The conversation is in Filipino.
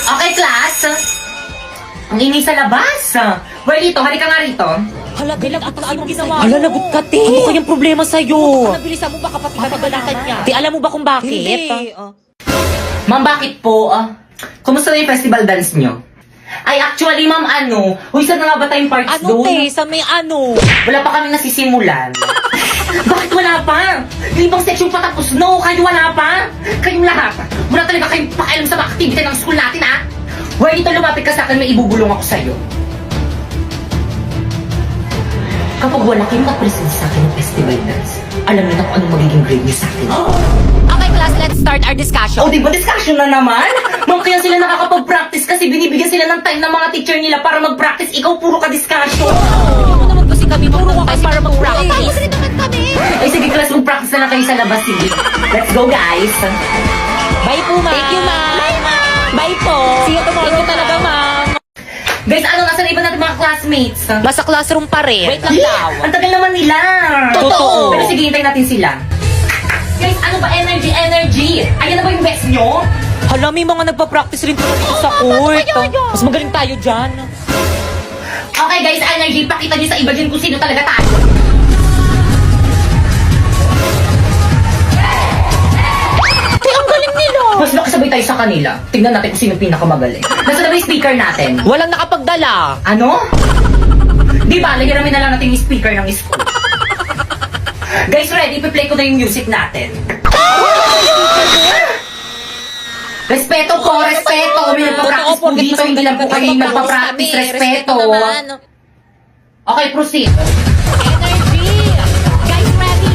Okay, class. Ang ingay sa labas. Well, dito, halika nga rito. Hala, galang at ano ginawa mo? Hala, lagot ka, te. Ano kayang problema sa'yo? Nabilisan mo ba kapag Papagalitan niya. Te, alam mo ba kung bakit? Hindi. Ma'am, bakit po? Kumusta na yung festival dance nyo? Ay, actually, ma'am, Uy, saan na nga ba tayong parts Ano, doon? te? Sa may ano? Wala pa kami nasisimulan. Bakit wala pa? Yung ibang section pa tapos, no? Kayo wala pa? Kayong lahat. Wala talaga kayong pakialam sa mga activity ng school natin, ha? Well, dito lumapit ka sa akin, may ibubulong ako sa'yo. Kapag wala kayong mag-present sa akin ng festival dance, alam niyo na kung anong magiging grade niyo sa akin. Okay, class, let's start our discussion. O, di ba discussion na naman? Ma'am, kaya sila nakakapag-practice kasi binibigyan sila ng time ng mga teacher nila para mag-practice. Ikaw, puro ka discussion. Ano naman kasi kami? Puro ka kasi para mag-practice. Ay, sige, class, mag-practice na lang kayo sa labas. Sige. Let's go, guys. Bye po, ma'am. Thank you, ma'am. Bye, ma'am. Bye po. See you tomorrow. Thank you talaga, ma'am. Guys, nasa na iba natin mga classmates? Nasa classroom pa rin. Wait lang daw. Ang tagal naman nila. Totoo. Pero sige, hintayin natin sila. Guys, ano ba? Energy, energy. Ayan na ba yung best nyo? Hala, may mga nagpa-practice rin dito sa court. Mas magaling tayo dyan. Okay, guys, energy. Pakita nyo sa iba dyan kung sino talaga tayo. Te, ang galing nila. Mas nakasabay tayo sa kanila. Tingnan natin kung sino pinakamagaling. Nasa na ba yung speaker natin? Walang nakapagdala. Ano? Di ba, hiramin na lang natin yung speaker ng school. Guys, ready? Ipi-play ko na yung music natin. Respeto po, respeto. May nagpa-practice po dito. Hindi lang po kayo yung nagpa-practice. Respeto. Okay, proceed. Energy. Guys, ready.